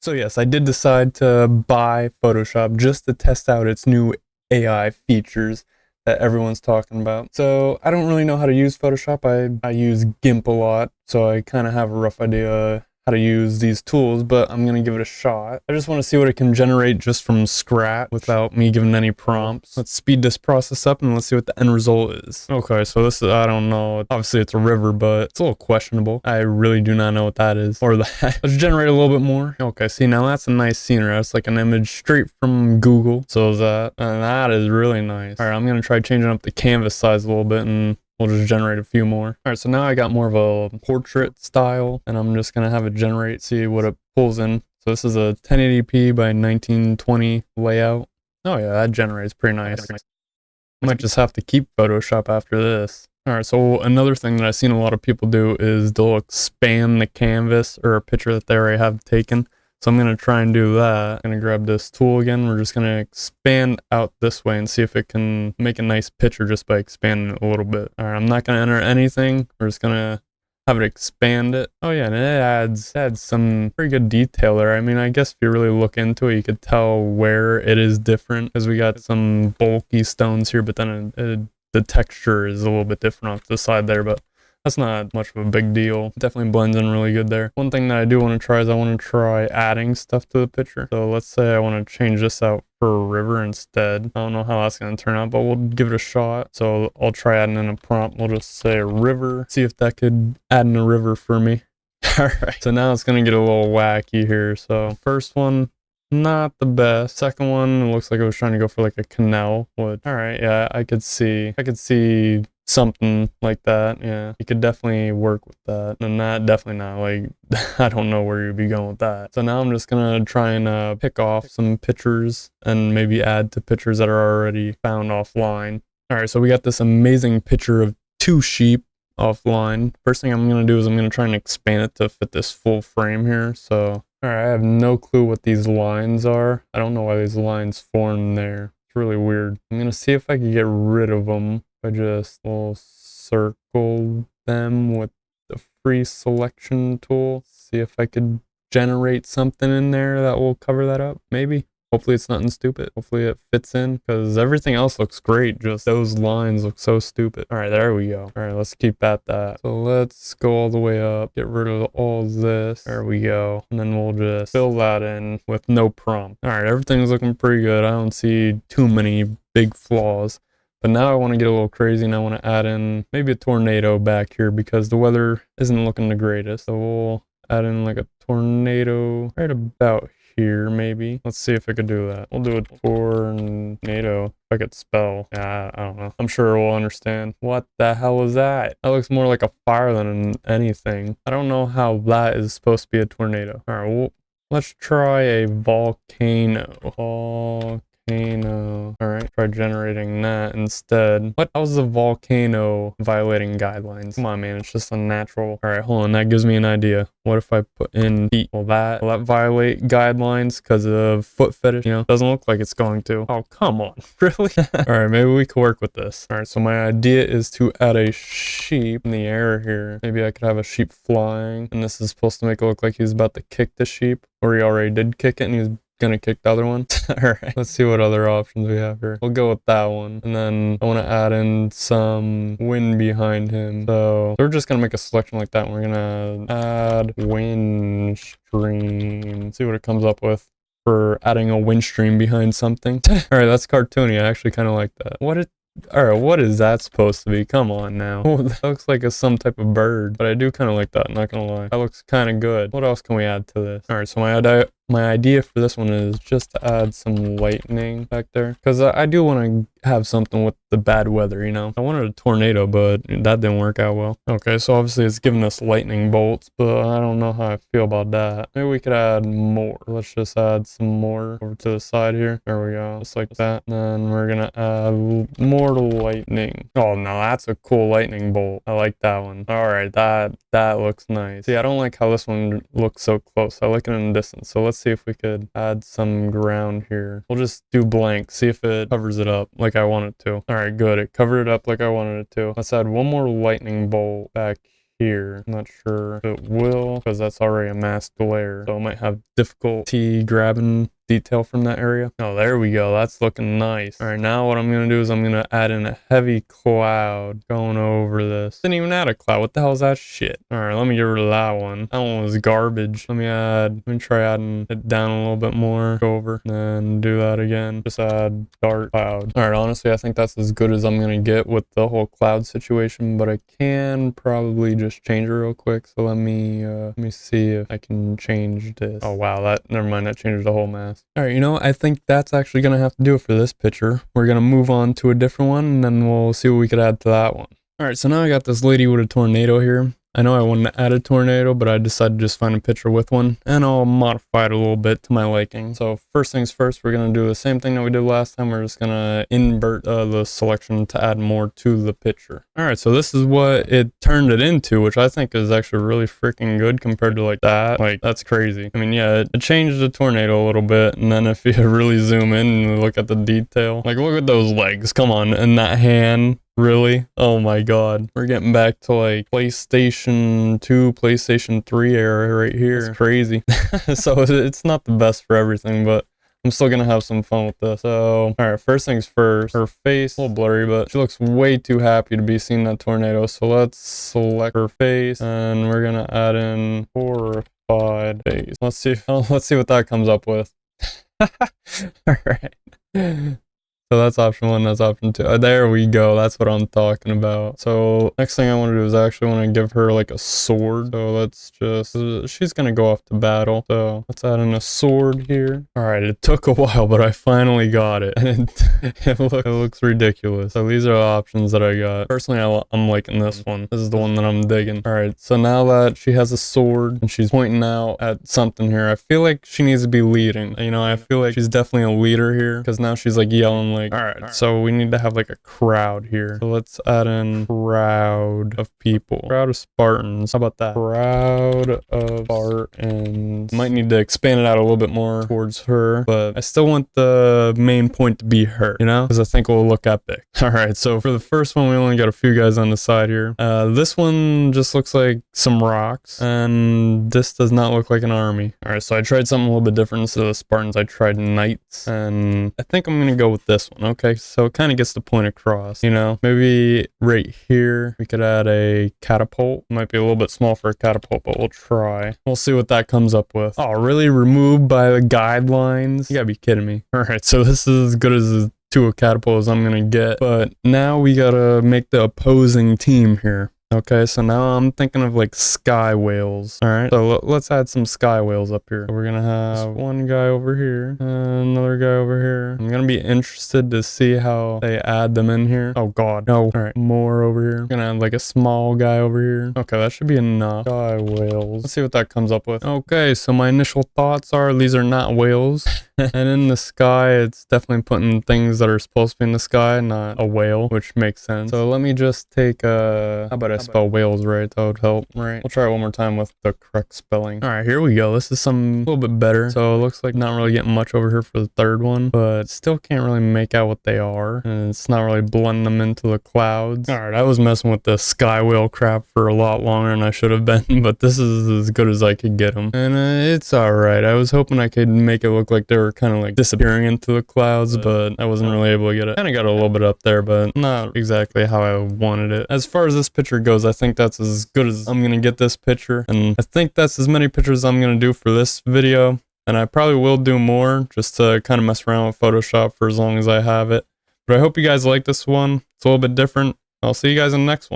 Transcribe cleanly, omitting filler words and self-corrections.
So yes, I did decide to buy Photoshop just to test out its new AI features that everyone's talking about. So I don't really know how to use Photoshop. I use GIMP a lot, so I kind of have a rough idea how to use these tools, but I'm gonna give it a shot. I just want to see what it can generate just from scratch without me giving any prompts. Let's speed this process up and let's see what the end result is. Okay, so this is, I don't know, obviously it's a river, but it's a little questionable. I really do not know what that is or that. Let's generate a little bit more. Okay, see, now that's a nice scenery. That's like an image straight from Google. So is that, and that is really nice. All right, I'm gonna try changing up the canvas size a little bit and we'll just generate a few more. All right, so now I got more of a portrait style and I'm just gonna have it generate, see what it pulls in. So this is a 1080p by 1920 layout. Oh yeah, that generates pretty nice. I might just have to keep Photoshop after this. All right, so another thing that I've seen a lot of people do is they'll expand the canvas or a picture that they already have taken. So I'm gonna try and do that. I'm gonna grab this tool again. We're just gonna expand out this way and see if it can make a nice picture just by expanding it a little bit. All right, I'm not gonna enter anything. We're just gonna have it expand it. Oh yeah, and it adds some pretty good detail there. I mean, I guess if you really look into it, you could tell where it is different because we got some bulky stones here, but then the texture is a little bit different off the side there, but that's not much of a big deal. It definitely blends in really good there. One thing that I do want to try is I want to try adding stuff to the picture. So let's say I want to change this out for a river instead. I don't know how that's going to turn out, but we'll give it a shot. So I'll try adding in a prompt. We'll just say a river. See if that could add in a river for me. All right. So now it's going to get a little wacky here. So first one, not the best. Second one, it looks like it was trying to go for like a canal. Which, all right, yeah, I could see something like that. Yeah, you could definitely work with that. And that definitely not, like, I don't know where you'd be going with that. So now I'm just gonna try and pick off some pictures and maybe add to pictures that are already found offline. All right, so we got this amazing picture of two sheep offline. First thing I'm gonna do is I'm gonna try and expand it to fit this full frame here. So all right, I have no clue what these lines are. I don't know why these lines form there. It's really weird. I'm gonna see if I can get rid of them. I just will circle them with the free selection tool. See if I could generate something in there that will cover that up, maybe. Hopefully it's nothing stupid. Hopefully it fits in because everything else looks great. Just those lines look so stupid. All right, there we go. All right, let's keep at that. So let's go all the way up, get rid of all this. There we go. And then we'll just fill that in with no prompt. All right, everything's looking pretty good. I don't see too many big flaws. But now I want to get a little crazy and I want to add in maybe a tornado back here because the weather isn't looking the greatest. So we'll add in like a tornado right about here, maybe. Let's see if I could do that. We'll do a tornado. If I could spell. Yeah, I don't know. I'm sure we'll understand. What the hell is that? That looks more like a fire than anything. I don't know how that is supposed to be a tornado. All right, well, let's try a volcano. Volcano. All right, try generating that instead. What? How's the volcano violating guidelines? Come on, man, it's just unnatural. All right, hold on, that gives me an idea. What if I put in feet? Will that violate guidelines because of foot fetish? You know, doesn't look like it's going to. Oh, come on, really? All right, maybe we could work with this. All right, so my idea is to add a sheep in the air here. Maybe I could have a sheep flying, and this is supposed to make it look like he's about to kick the sheep, or he already did kick it, and he's gonna kick the other one. All right, let's see what other options we have here. We'll go with that one, and then I want to add in some wind behind him. So we're just gonna make a selection like that, and we're gonna add wind stream. See what it comes up with for adding a wind stream behind something. All right, that's cartoony. I actually kind of like that. All right, what is that supposed to be? Come on now. Oh, that looks like some type of bird, but I do kind of like that, not gonna lie. That looks kind of good. What else can we add to this? All right, so my idea for this one is just to add some lightning back there because I do want to have something with the bad weather, you know. I wanted a tornado, but that didn't work out well. Okay, so obviously it's giving us lightning bolts, but I don't know how I feel about that. Maybe we could add more. Let's just add some more over to the side here. There we go, just like that. And then we're gonna add more lightning. Oh, now that's a cool lightning bolt. I like that one. All right, that looks nice. See, I don't like how this one looks so close. I like it in the distance. So let's see if we could add some ground here. We'll just do blank, see if it covers it up like I want it to. All right, good. It covered it up like I wanted it to. Let's add one more lightning bolt back here. I'm not sure if it will, because that's already a masked layer. So it might have difficulty grabbing detail from that area. Oh, there we go. That's looking nice. All right, now what I'm gonna do is I'm gonna add in a heavy cloud going over this. Didn't even add a cloud. What the hell is that shit? All right, let me get rid of that one. That one was garbage. Let me try adding it down a little bit more. Go over and then do that again. Just add dark cloud. All right, honestly, I think that's as good as I'm gonna get with the whole cloud situation, but I can probably just change it real quick. So let me see if I can change this. Oh wow, never mind, that changes the whole mask. All right, I think that's actually gonna have to do it for this picture. We're gonna move on to a different one, and then we'll see what we could add to that one. All right, so now I got this lady with a tornado here. I know I wanted to add a tornado, but I decided to just find a picture with one, and I'll modify it a little bit to my liking. So first things first, we're going to do the same thing that we did last time. We're just going to invert the selection to add more to the picture. All right, so this is what it turned it into, which I think is actually really freaking good compared to like that. Like, that's crazy. I mean, yeah, it changed the tornado a little bit, and then if you really zoom in and look at the detail, like look at those legs, come on, and that hand. Really? Oh my god. We're getting back to like PlayStation 2, PlayStation 3 era right here. It's crazy. So it's not the best for everything, but I'm still gonna have some fun with this. So, alright, first things first. Her face, a little blurry, but she looks way too happy to be seeing that tornado. So let's select her face, and we're gonna add in horrified face. Let's see what that comes up with. Alright. So that's option one, that's option two. There we go. That's what I'm talking about. So next thing I want to do is I actually want to give her like a sword. So let's just, she's going to go off to battle. So let's add in a sword here. All right. It took a while, but I finally got it. And it looks ridiculous. So these are the options that I got. Personally, I'm liking this one. This is the one that I'm digging. All right. So now that she has a sword and she's pointing out at something here, I feel like she needs to be leading. I feel like she's definitely a leader here because now she's like yelling like, all right, so we need to have like a crowd here. So let's add in crowd of people. Crowd of Spartans. How about that? Crowd of Spartans. Might need to expand it out a little bit more towards her, but I still want the main point to be her, because I think it will look epic. All right, so for the first one, we only got a few guys on the side here. This one just looks like some rocks, and this does not look like an army. All right, so I tried something a little bit different. Instead of the Spartans, I tried knights, and I think I'm gonna go with this one. Okay, so it kind of gets the point across, maybe right here we could add a catapult. Might be a little bit small for a catapult, but we'll try. We'll see what that comes up with. Oh, really? Removed by the guidelines? You gotta be kidding me. All right, so this is as good as to a catapult as I'm gonna get, but now we gotta make the opposing team here. Okay, so now I'm thinking of like sky whales. All right, so let's add some sky whales up here. So we're gonna have one guy over here, and another guy over here. I'm gonna be interested to see how they add them in here. Oh god, no. All right, more over here. I'm gonna add like a small guy over here. Okay, that should be enough. Sky whales. Let's see what that comes up with. Okay, so my initial thoughts are these are not whales. And in the sky, it's definitely putting things that are supposed to be in the sky, not a whale, which makes sense. So let me just take how about I spell whales right? That would help, right? We'll try it one more time with the correct spelling. All right, here we go. This is a little bit better. So it looks like not really getting much over here for the third one, but still can't really make out what they are. And it's not really blending them into the clouds. All right, I was messing with the sky whale crap for a lot longer than I should have been, but this is as good as I could get them. And it's all right. I was hoping I could make it look like they were kind of like disappearing into the clouds, but I wasn't really able to get it. Kind of got a little bit up there, but not exactly how I wanted it. As far as this picture goes, I think that's as good as I'm gonna get this picture, and I think that's as many pictures I'm gonna do for this video, and I probably will do more just to kind of mess around with Photoshop for as long as I have it. But I hope you guys like this one. It's a little bit different. I'll see you guys in the next one.